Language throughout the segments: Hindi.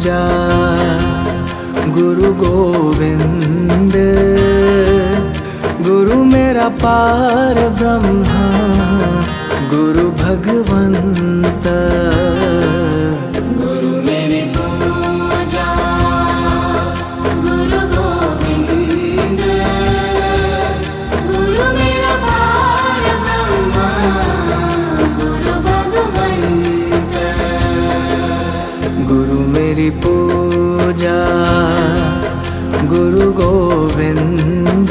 पूजा गुरु गोविंद, गुरु मेरा पार ब्रह्मा, गुरु भगवंत। गुरु मेरी पूजा गुरु गोविंद, गुरु मेरा पार ब्रह्मा, गुरु भगवंत। गुरु मेरी पूजा गुरु गोविंद,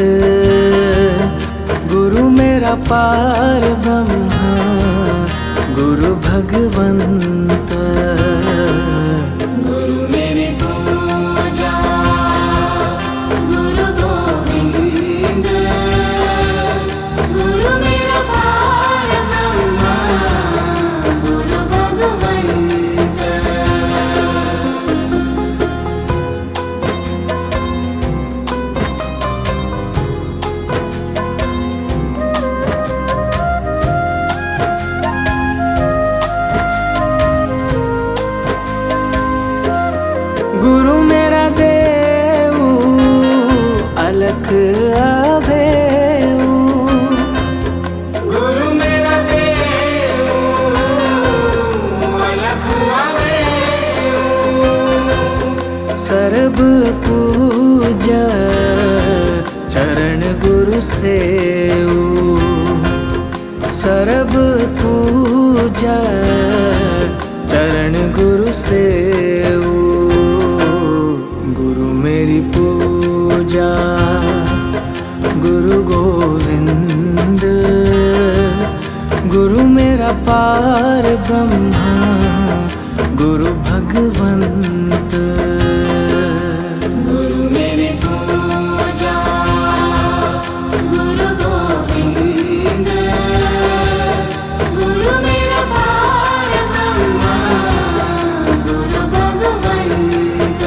गुरु मेरा पार ब्रह्मा, गुरु भगवंत। गुरु मेरी पूजा गुरु गोविंद, गुरु मेरा पार ब्रह्मा, गुरु भगवंत। गुरु मेरा देव अलख अभेऊ, गुरु मेरा देव अलख अभेऊ। सर्व पूजा चरण गुरु सेऊ, सर्व पूजा चरण गुरु सेऊ। गुरु मेरी पूजा गुरु गोविंद, गुरु मेरा पार ब्रह्मा, गुरु भगवंत। गुरु मेरी पूजा गुरु गोविंद, गुरु मेरा पार ब्रह्मा, गुरु भगवंत।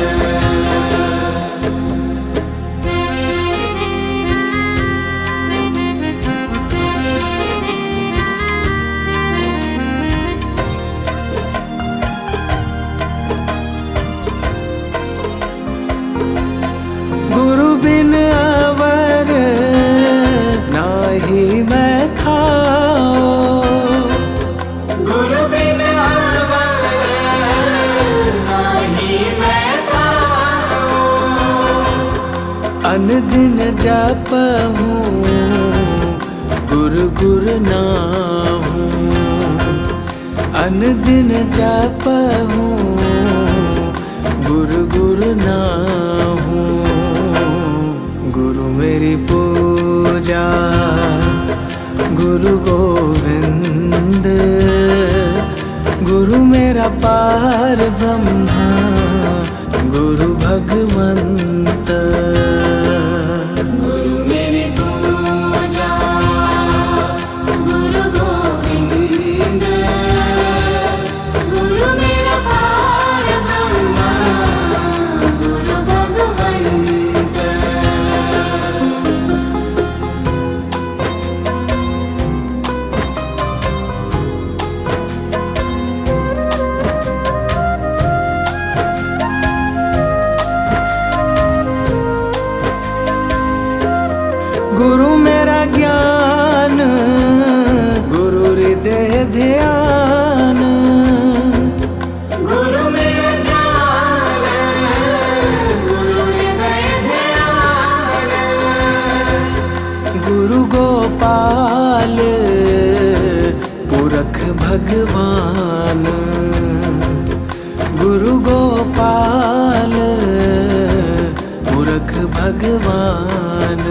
गुरु बिन अवर नाही मैं खाओ, गुरु बिन अवर नाही मैं खाओ। अन दिन जपहूँ गुरु गुरु नाहूँ, अन दिन जपहूँ गुरु गुरु नाहूँ। गुरु मेरी पूजा गुरु गोविंद, गुरु मेरा पार ब्रह्मा, गुरु भगवंत। गुरु मेरी पूजा गुरु गोविंद, गुरु मेरा पार ब्रह्मा, गुरु भगवंत। गुरु मेरा ज्ञान, गुरु हृदय ध्यान, गुरु मेरा ज्ञान, गुरु हृदय ध्यान। गुरु गोपाल पुरख भगवान, गुरु गोपाल पुरख भगवान।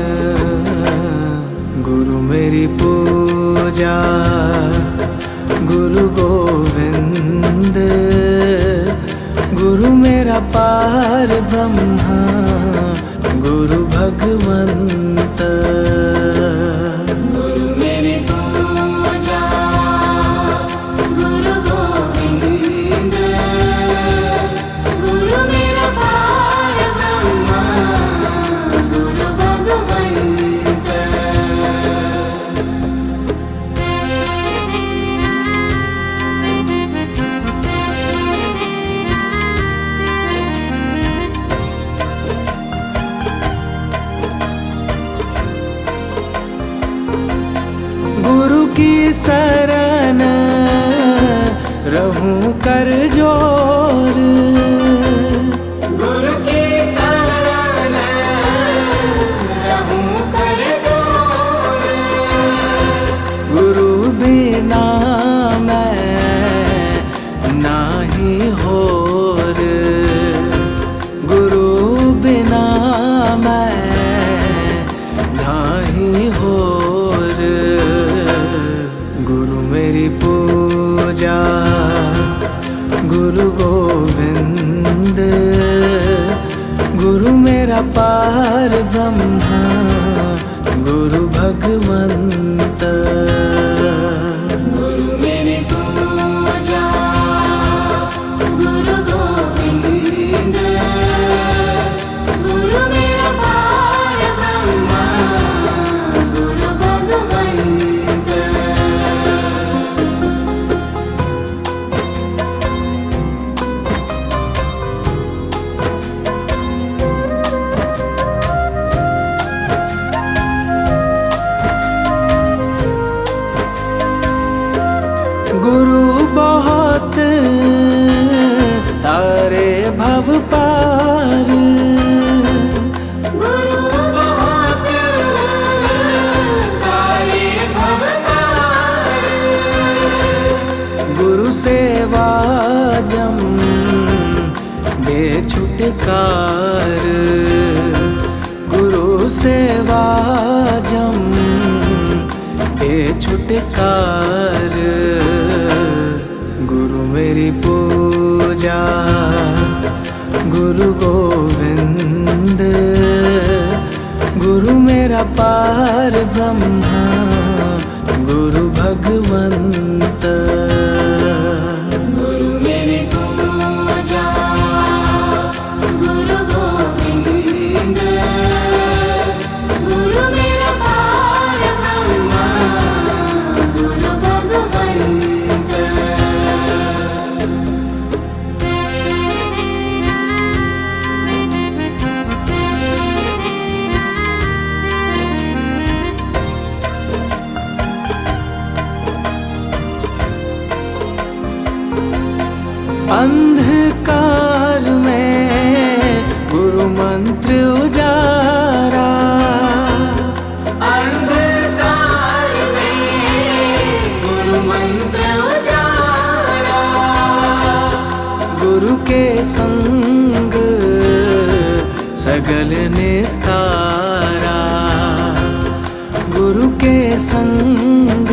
गुरु मेरी पूजा गुरु गोविंद, गुरु मेरा पार ब्रह्मा, गुरु भगवंत। गुरु मेरी पूजा गुरु गोविंद, गुरु मेरा पार ब्रह्मा, गुरु भगवंत। रहूं कर जोर, गुरु की शरण रहूं कर जोर। गुरु बिना मैं नाही होर, गुरु बिना मैं नाही होर। गुरु मेरी पूजा गुरु गोविंद, गुरु मेरा पार ब्रह्मा गुरु भगवंत। गुरु मेरी पूजा गुरु गोविंद, गुरु मेरा पार ब्रह्मा गुरु भगवंत। गुरु बहुत तारे भव पार, गुरु बहुत तारे भव पार। गुरु सेवा जम दे छुटकार, गुरु सेवा जम दे छुटकार। गुरु मेरी पूजा गुरु गोविंद, गुरु मेरा पार ब्रह्मा गुरु भगवंत। गुरु मेरी पूजा गुरु गोविंद, गुरु मेरा पार ब्रह्मा गुरु भगवंत। अंधकार में गुरु मंत्र उजारा, अंधकार में गुरु मंत्र उजारा। गुरु के संग सगल निस्तारा, गुरु के संग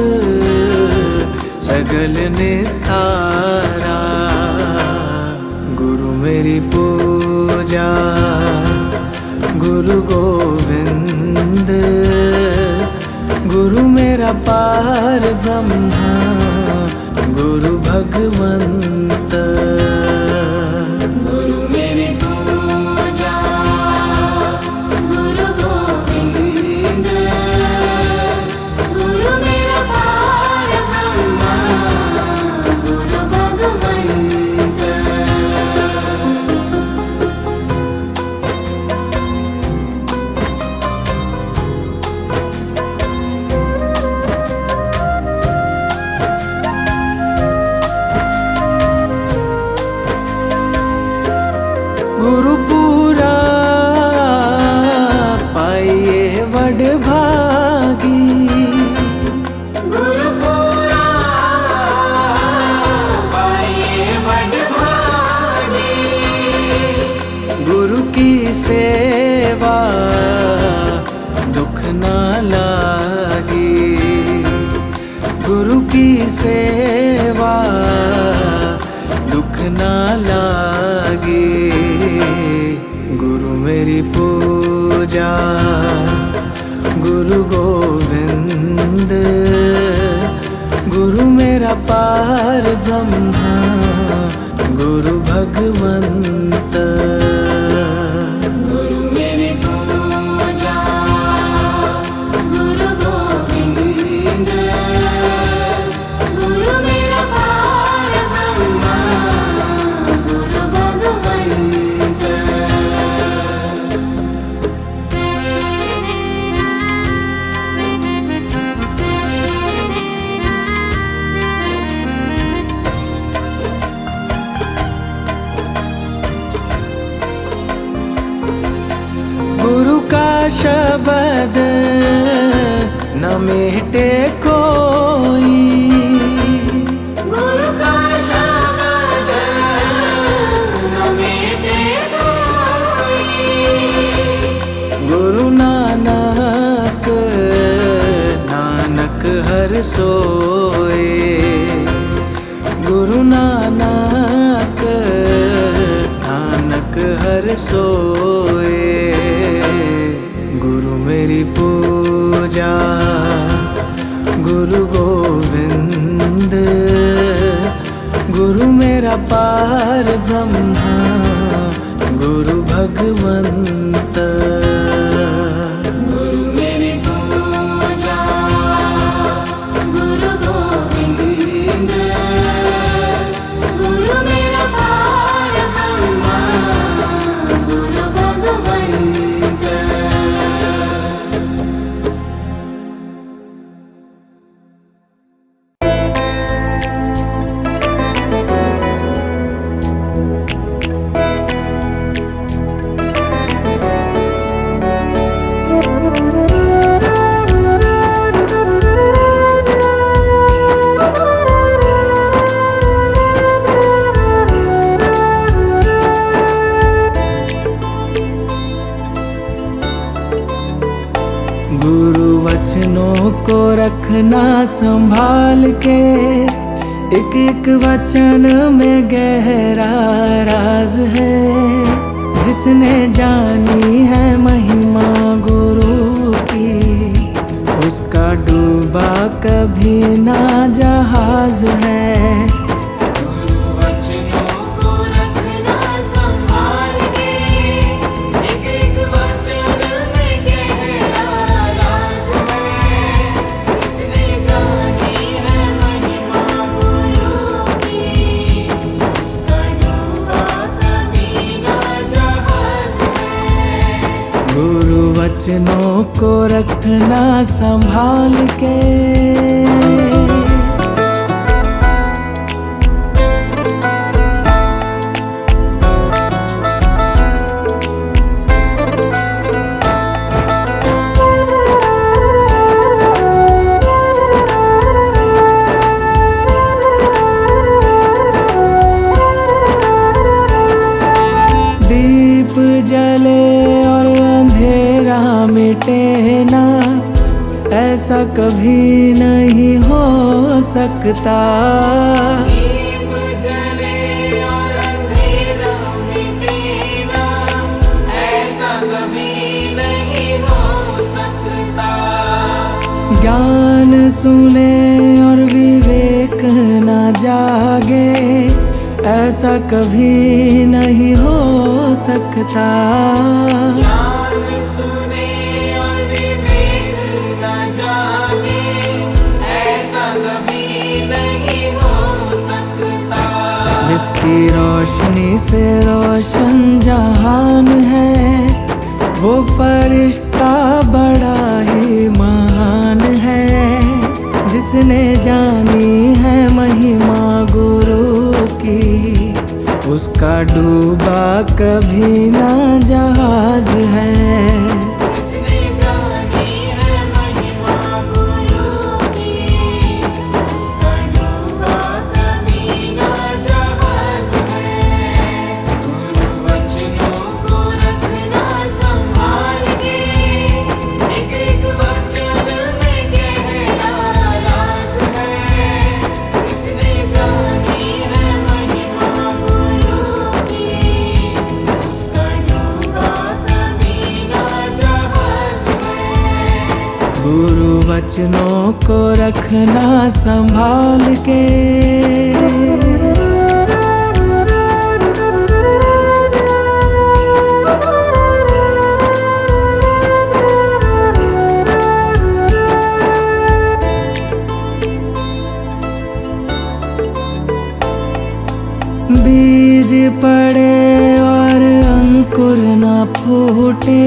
सगल निस्तारा। गुरु मेरी पूजा गुरु गोविंद, गुरु मेरा पार ब्रह्मा गुरु भगवंत। गुरु मेरी पूजा गुरु गोविंद, गुरु मेरा पार ब्रह्मा गुरु भगवंत। गुरु पूरा पाइए वड भागी, गुरु पूरा पाइए वड भागी। गुरु की सेवा दुख ना लागी, गुरु की सेवा दुख ना लागी। गुरु मेरी पूजा गुरु गोविंद, गुरु मेरा पार ब्रह्मा गुरु भगवंत। गुरु मेरी पूजा गुरु गोविंद, गुरु मेरा पार ब्रह्मा गुरु भगवंत। शब्द न मेटे कोई, गुरु का शब्द न मेटे कोई। गुरु नानक नानक हर सोए, गुरु नानक नानक हर सोए। गुरु मेरी पूजा गुरु गोविंद, गुरु मेरा पार ब्रह्मा गुरु भगवंत। गुरु मेरी पूजा गुरु गोविंद, गुरु मेरा पार ब्रह्मा गुरु भगवंत। गुरु वचनों को रखना संभाल के, एक एक वचन में गहरा राज है। जिसने जानी है महिमा गुरु की, उसका डूबा कभी ना जहाज है। वचनों को रखना संभाल के, दीप जले और अंधेरा मिटे ना, ऐसा कभी नहीं हो सकता। दीप जले और अंधेरा मिटे ना, ऐसा कभी नहीं हो सकता। ज्ञान सुने और विवेक न जागे, ऐसा कभी नहीं हो सकता। ज्ञान सुने और विवेक न जागे, ऐसा कभी नहीं हो सकता। जिसकी रोशनी से रोशन जहान है, वो फरिश्ता बड़ा ही महान है। जिसने जानी है महिमा गुरु की, उसका डूबा कभी ना जहाज है। जिसने जानी है महिमा गुरु की, उसका डूबा कभी ना जहाज है। गुरु वचनों को रखना संभाल के, एक एक वचन में गहरा राज है। जिसने जानी है महिमा गुरु की, उसका डूबा कभी ना जहाज है। गुरु वचनों को रखना संभाल के, बीज पड़े और अंकुर न फूटे,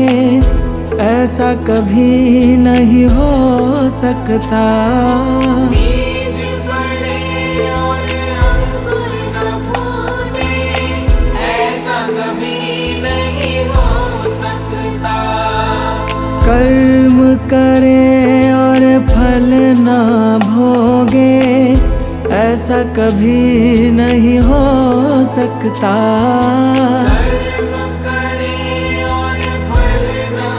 ऐसा कभी नहीं हो सकता। बीज पड़े और अंकुर न फूटे, ऐसा कभी नहीं हो सकता। फल ना भोगे ऐसा कभी नहीं हो सकता। कर्म करे और फल ना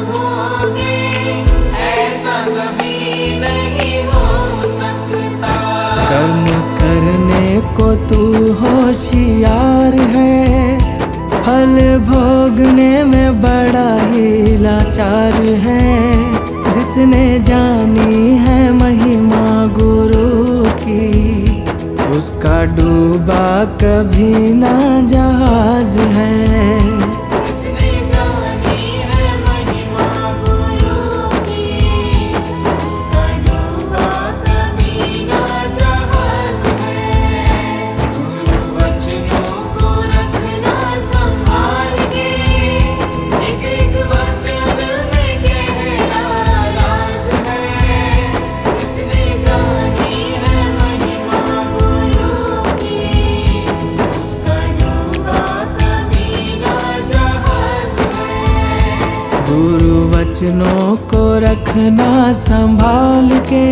भोगे ऐसा कभी नहीं हो सकता। कर्म करने को तू होशियार है, फल भोगने में बड़ा ही लाचार है। जिसने जानी है महिमा गुरु की, उसका डूबा कभी ना जहाज है। जिसने जानी है महिमा गुरु की, उसका डूबा कभी ना जहाज है। गुरु वचनों को रखना संभाल के, एक एक वचन में गहरा राज है। जिसने जानी है महिमा गुरु की, उसका डूबा कभी ना जहाज है। गुरु वचनों को रखना संभाल के।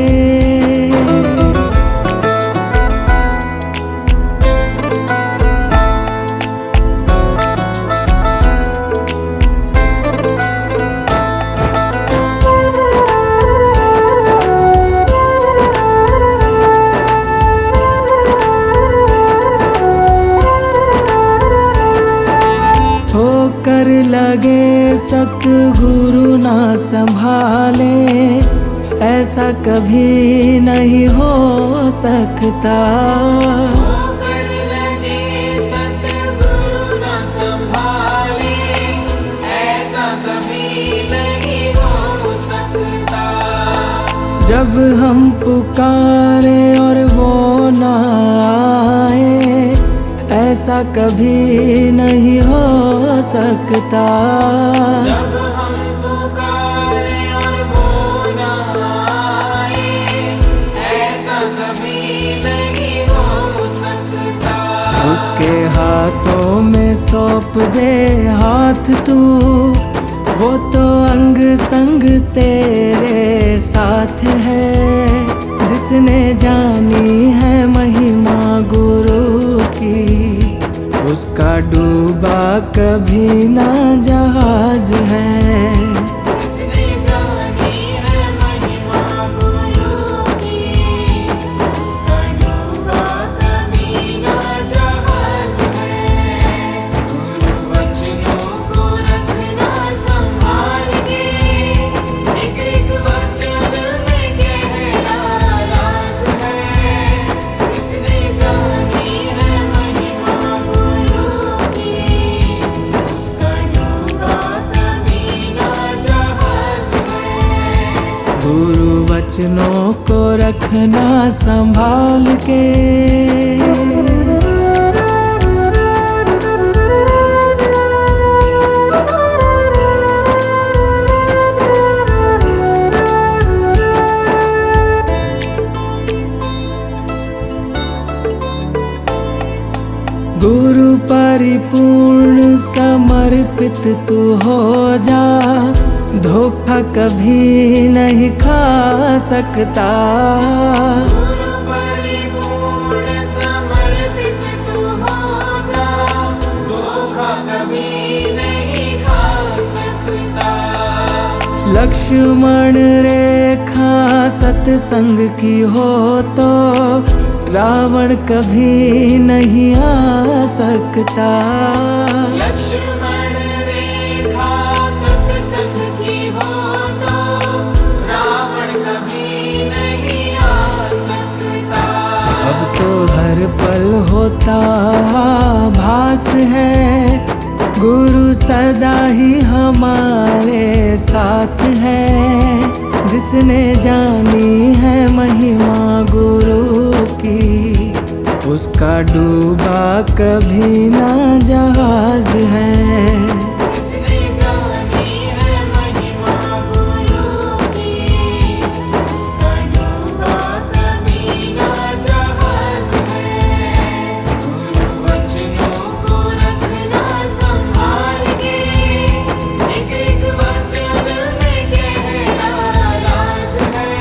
होकर लगे सतगुरु ना संभाले ऐसा कभी नहीं हो सकता। होकर लगे सतगुरु ना संभाले ऐसा कभी नहीं हो सकता। जब हम पुकारे और वो ना आए ऐसा कभी नहीं हो सकता। जब हम पुकारे और वो ना आए ऐसा कभी नहीं हो सकता। उसके हाथों में सौंप दे हाथ तू, वो तो अंग संग तेरे साथ है। जिसने जानी है महिमा गुरु की, उसका डूबा कभी ना जहाज है। जिसने जानी है महिमा गुरु की, उसका डूबा कभी ना जहाज है। गुरु वचनों को रखना संभाल के, एक एक वचन में गहरा राज है। जिसने जानी है महिमा गुरु की, उसका डूबा कभी ना जहाज है। गुरु वचनों को रखना संभाल के। गुरु परिपूर्ण समर्पित तू हो जा, धोखा कभी नहीं खा सकता। गुरु परिपूर्ण समर्पित तू हो जा, धोखा कभी नहीं खा सकता। लक्ष्मण रेखा सत्संग की हो तो रावण कभी नहीं आ सकता। लक्ष्मण रेखा सत्संग की हो तो रावण कभी नहीं आ सकता। अब तो हर पल होता भास है, गुरु सदा ही हमारे साथ है। जिसने जानी है महिमा गुरु की, उसका डूबा कभी ना जहाज है। जिसने जानी है महिमा गुरु की, उसका डूबा कभी ना जहाज है। गुरु वचनों को रखना संभाल के, एक एक वचन में गहरा राज है।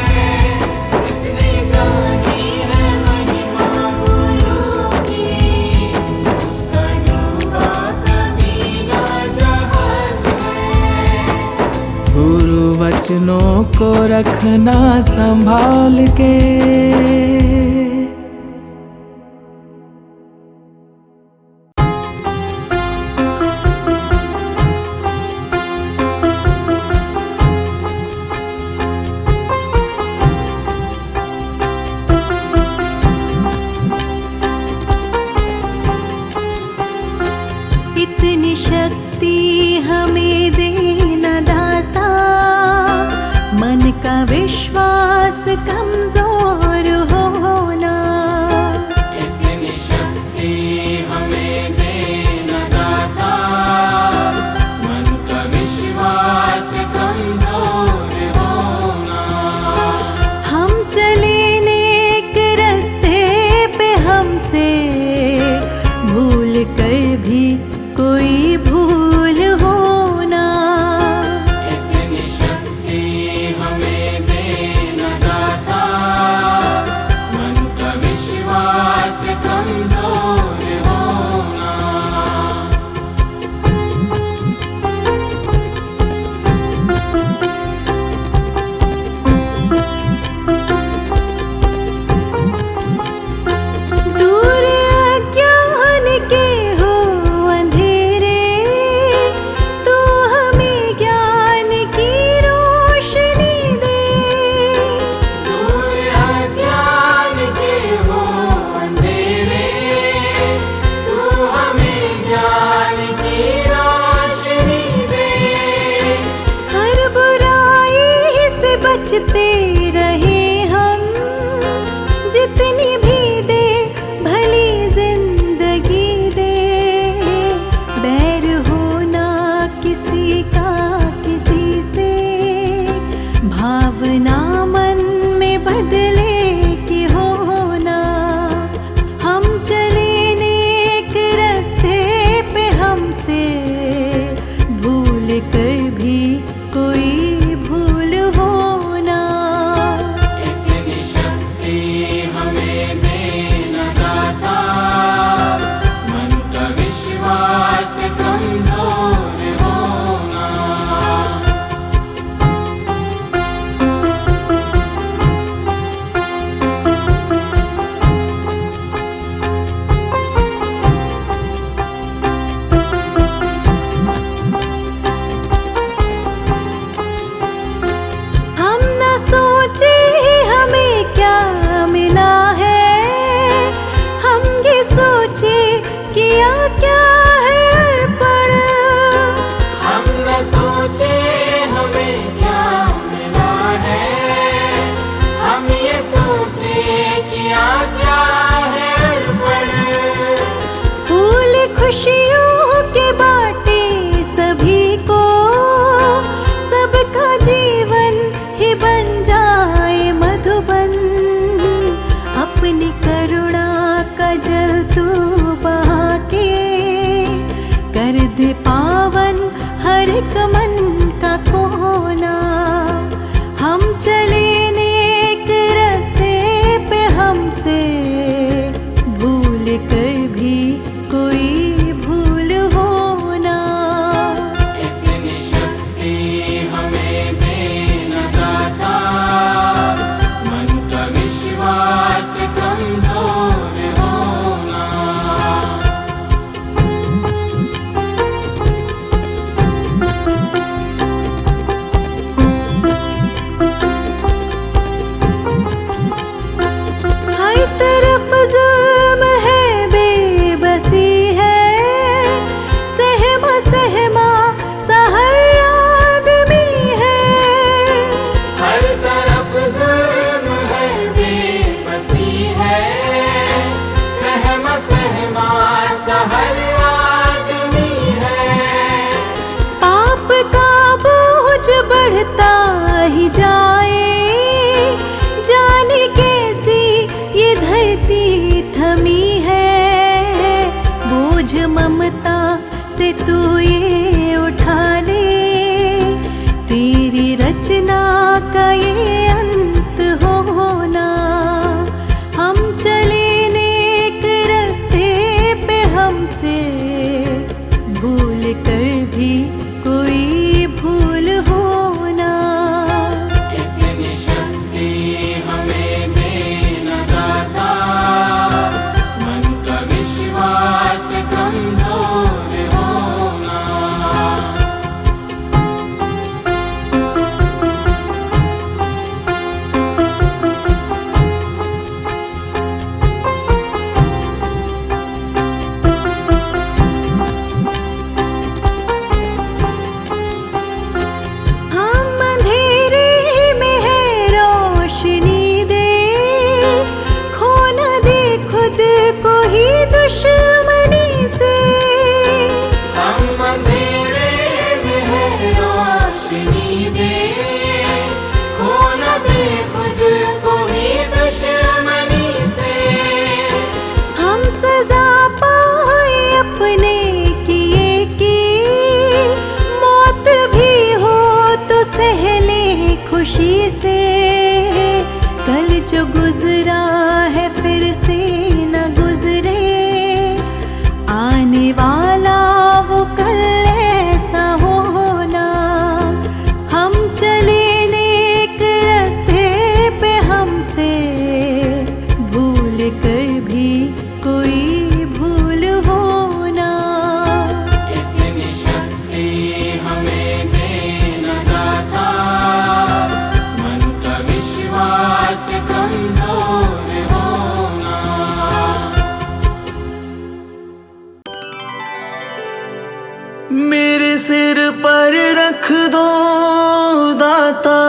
वचनों को रखना संभाल के। इतनी शक्ति हमें देना दाता, मन का विश्वास कमजोर होना। इतनी शक्ति हमें देना दाता, मन का विश्वास कमजोर होना। हम चले नेक रास्ते पे, हमसे भूल कर भी कोई भूल होना। इतनी शक्ति हमें देना दाता, मन का विश्वास कमजोर होना। दूर अज्ञान के हो अंधेरे, तू हमें ज्ञान की रोशनी दे। दूर अज्ञान के हो अंधेरे, तू हमें ज्ञान की रोशनी दे। हर बुराई से बचते रहे हम, जितनी भी दे भली जिंदगी दे। बैर होना किसी का किसी से, भावना मन में बदले की होना। हम चले नेक रास्ते पे, हमसे भूल कर भी कोई भूल होना। इतनी शक्ति हमें देना दाता, मन का विश्वास कमजोर होना। हम न सोचे हमें क्या मिला है, हम ये सोचे किया क्या है अर्पण। हम न सोचे हमें क्या मिला है, हम ये सोचे किया क्या है अर्पण। फूल खुशियों के बाटे सभी को, सबका जीवन ही बन जाए मधुबन। अपनी करुणा का जल तू बहा के, कर दे पावन हर एक मन का कोना। हम चले नेक रास्ते पे, हमसे भूल कर भी कोई भूल होना। इतनी शक्ति हमें देना दाता, मन का विश्वास कमजोर होना। हर तरफ जुल्म है, बेबसी है, सहमा सहमा सा हर आदमी है। हर तरफ जुल्म है, बेबसी है, सहमा सहमा सा हर आदमी है। पाप का बोझ बढ़ता ही जाए, जाने कैसी ये धरती थमी है। बोझ ममता से तू ये उठा ले, तेरी रचना का ये अंत होना। हम चले नेक रास्ते पे, हमसे भूल कर भी कोई भूल होना। आने वाला वो कल ऐसा होना। हम चले नेक रास्ते पे, हमसे भूल कर भी कोई भूल होना। इतनी शक्ति हमें देना दाता, मन का विश्वास कमजोर होना। मेरे सिर पर रख दो दाता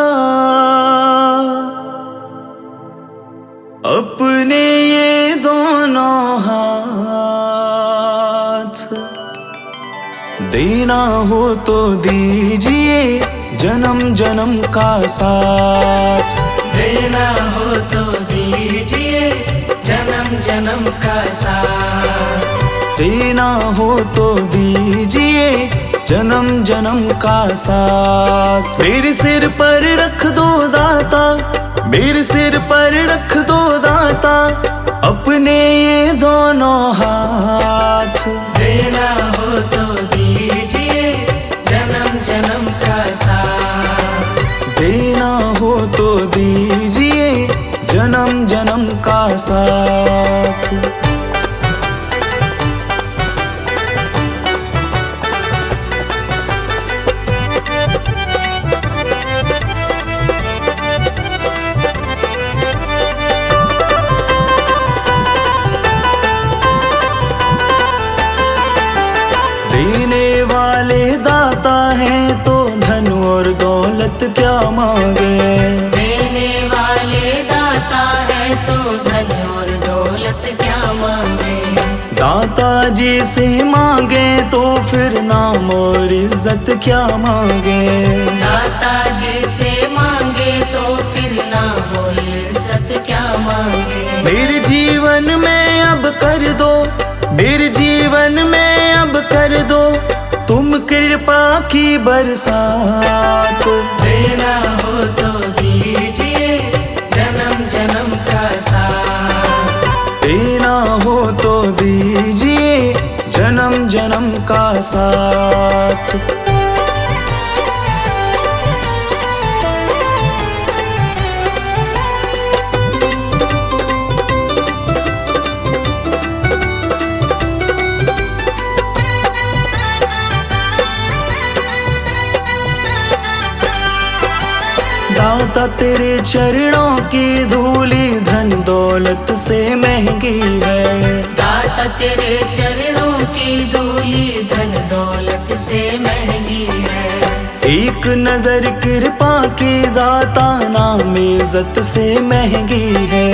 अपने ये दोनों हाथ। देना हो तो दीजिए जन्म जन्म का साथ। देना हो तो दीजिए जन्म जन्म का साथ। देना हो तो दीजिए जन्म जन्म का साथ। मेरे सिर पर रख दो दाता, मेरे सिर पर रख दो दाता अपने ये दोनों हाथ। देना हो तो दीजिए जन्म जन्म का साथ। देना हो तो दीजिए जन्म जन्म का साथ। देने वाले दाता हैं तो धन और दौलत क्या मांगे। देने वाले दाता है तो धन और दौलत क्या मांगे। दाता जी से मांगे तो फिर नाम और इज्जत क्या मांगे। दाता जी से मांगे तो फिर नाम और इज्जत क्या मांगे। मेरे जीवन में अब कर दो, मेरे जीवन में अब कर दो तुम कृपा की बरसात। देना हो तो दीजिए जन्म जन्म का साथ। देना हो तो दीजिए जन्म जन्म का साथ। दाता तेरे चरणों की धूली धन दौलत से महंगी है। दाता तेरे चरणों की धूली धन दौलत से महंगी है। एक नजर कृपा की दाता नाम इज्जत से महंगी है।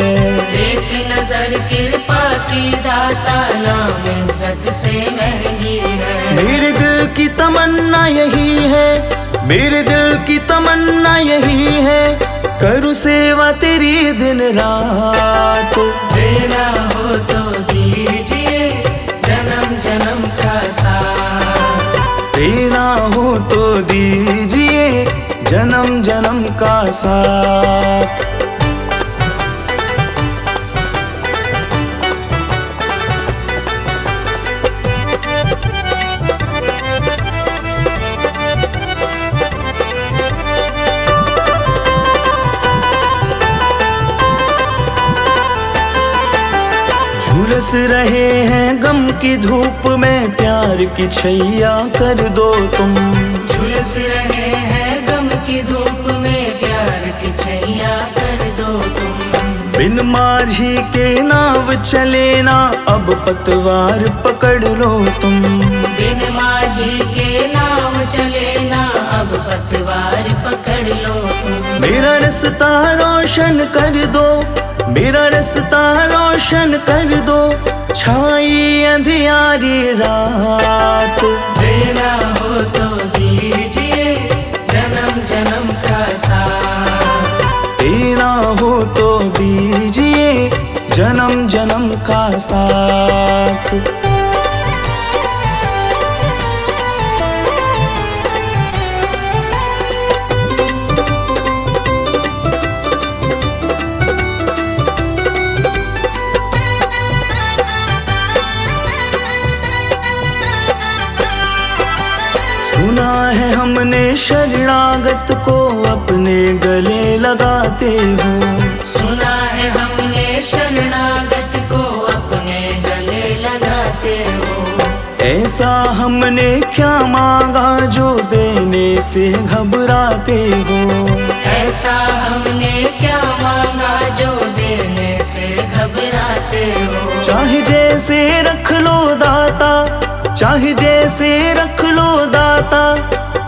एक नजर कृपा की दाता नाम इज्जत से महंगी है। मेरे दिल की तमन्ना यही है, मेरे दिल की तमन्ना यही है करूँ सेवा तेरी दिन रात। देना हो तो दीजिए जन्म जन्म का साथ। देना हो तो दीजिए जन्म जन्म का साथ। झुलस रहे हैं गम की धूप में प्यार की छैया कर दो तुम। झुलस रहे हैं गम की धूप में प्यार की छैया कर दो तुम। बिन माझी के नाव चले ना अब पतवार पकड़ लो तुम। बिन माझी के नाव चले ना अब पतवार पकड़ लो तुम। मेरा रास्ता रोशन कर दो, मेरा रास्ता रोशन कर दो छाई अंधियारी रात। देना हो तो दीजिए जन्म जन्म का साथ। देना हो तो दीजिए जन्म जन्म का साथ। है हमने शरणागत को अपने गले लगाते हो। सुना है हमने शरणागत को अपने गले लगाते हो। ऐसा हमने क्या मांगा जो देने से घबराते हो। ऐसा हमने क्या मांगा जो देने से घबराते हो। चाहे जैसे रख लो दाता, चाहे जैसे रख लो दाता,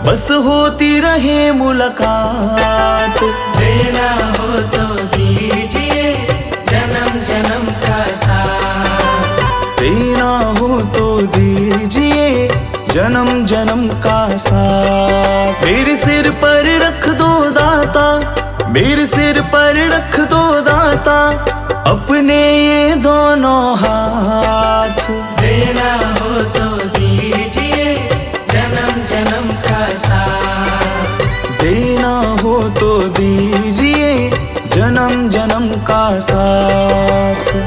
बस होती रहे मुलाकात। देना हो तो दीजिए जन्म जन्म का साथ। देना हो तो दीजिए जन्म जन्म का साथ। मेरे सिर पर रख दो दाता, मेरे सिर पर रख दो दाता, अपने ये दोनों हाथ। देना हो तो दीजिए जन्म जन्म का साथ। देना हो तो दीजिए जन्म जन्म का साथ।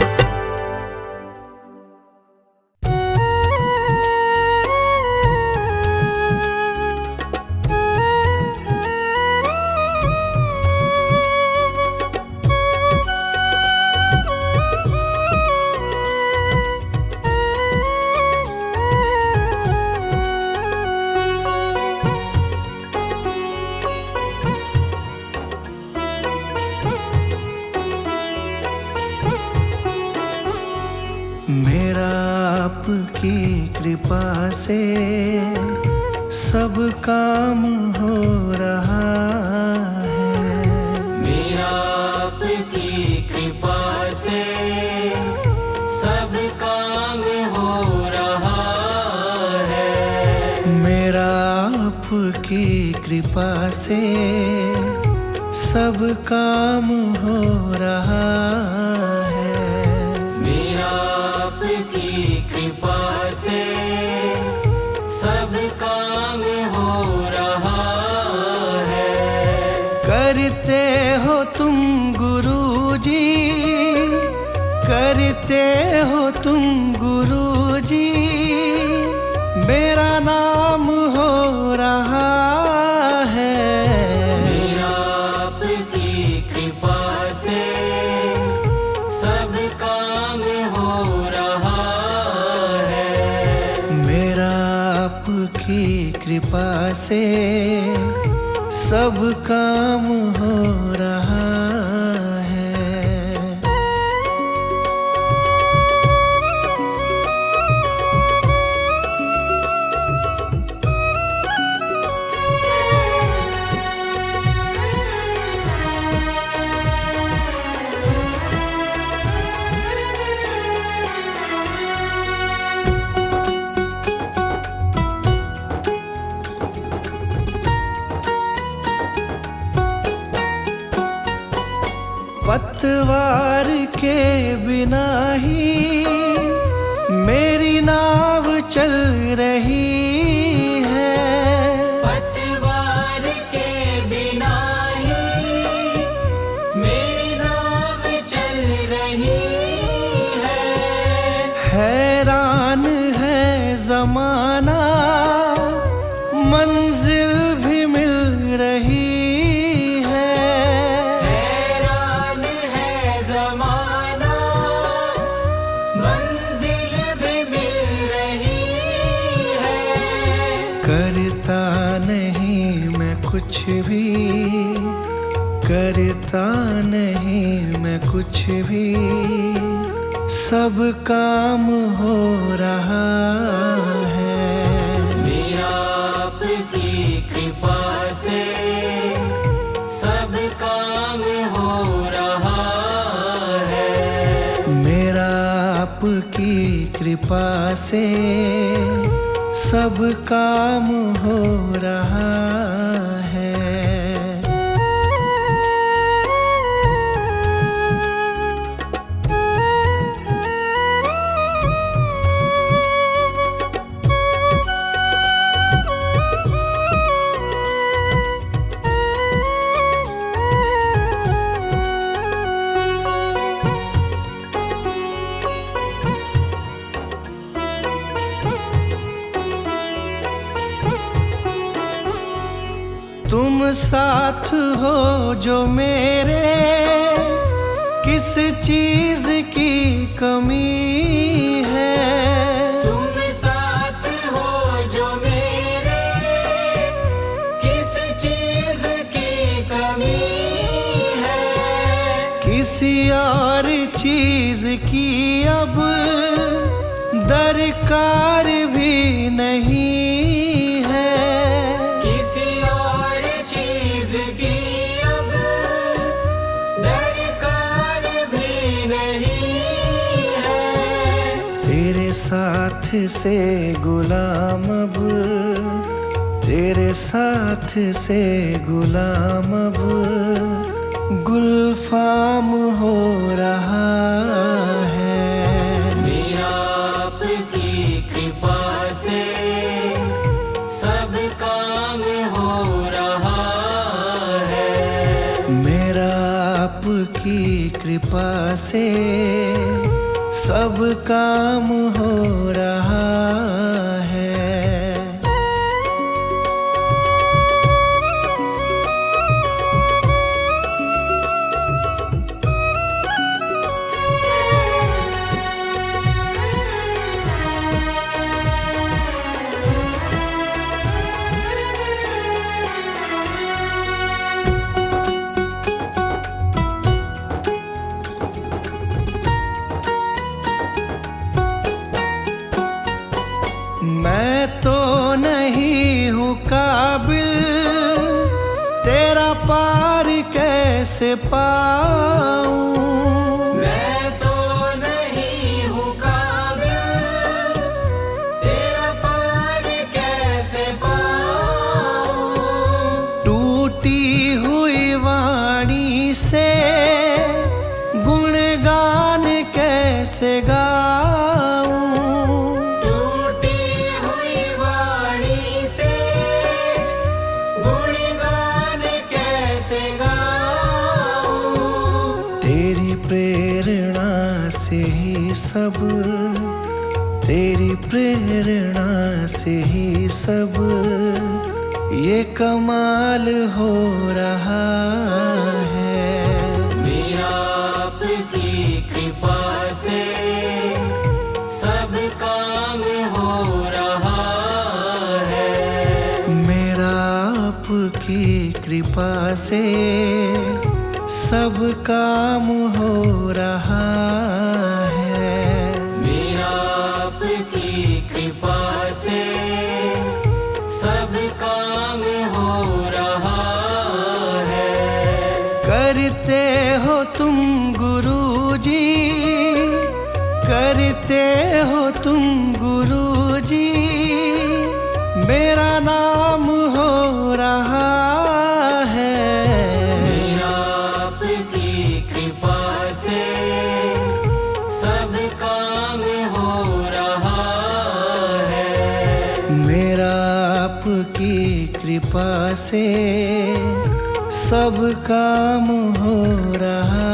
मेरा आपकी कृपा से सब काम हो रहा है। मेरा आपकी कृपा से सब काम हो रहा है। मेरा आपकी कृपा से सब काम हो रहा है। मेरा आपकी कृपा से सब काम हो रहा है। करते हो तुम गुरुजी, करते हो तुम गुरुजी, मेरा नाम हो रहा है। मेरा आपकी कृपा से सब काम हो रहा है। मेरा आपकी कृपा से सब काम हो रहा है। पतवार के बिना ही मेरी नाव चल रही है। पतवार के बिना ही मेरी नाव चल रही है। हैरान है जमाना, मंजिल भी मिल रही है। हैरान है जमाना, मंजिल भी मिल रही है। करता नहीं मैं कुछ भी, करता नहीं मैं कुछ भी, सब काम हो रहा है। मेरा आपकी कृपा से सब काम हो रहा है। मेरा आपकी कृपा से सब काम हो रहा है। तुम साथ हो जो मेरे, किस चीज की कमी है। तुम साथ हो जो मेरे, किस चीज की कमी है। किसी और चीज की अब दरकार भी नहीं है। किसी और चीज की अब दरकार भी नहीं है। तेरे साथ से गुलाम अब, तेरे साथ से गुलाम अब गुलफाम हो रहा है। मेरा आपकी कृपा से सब काम हो रहा है। मेरा आपकी कृपा से सब काम हो रहा है। मैं तो नहीं हूँ काबिल, तेरा पार कैसे पाऊं। मैं तो नहीं हूँ काबिल, तेरा पार कैसे पाऊं। टूटी हुई वाणी से गुणगान कैसे गाऊं। तेरी प्रेरणा से ही सब, तेरी प्रेरणा से ही सब ये कमाल हो रहा है। मेरा आपकी कृपा से सब काम हो रहा है। मेरा आपकी कृपा से सब काम हो रहा है। मेरा आपकी कृपा से सब काम हो रहा है। करते हो तुम गुरुजी, करते हो तुम गुरुजी, मेरा नाम हो रहा है। मेरा आपकी कृपा से सब काम हो रहा है। मेरा आपकी कृपा से सब काम हो रहा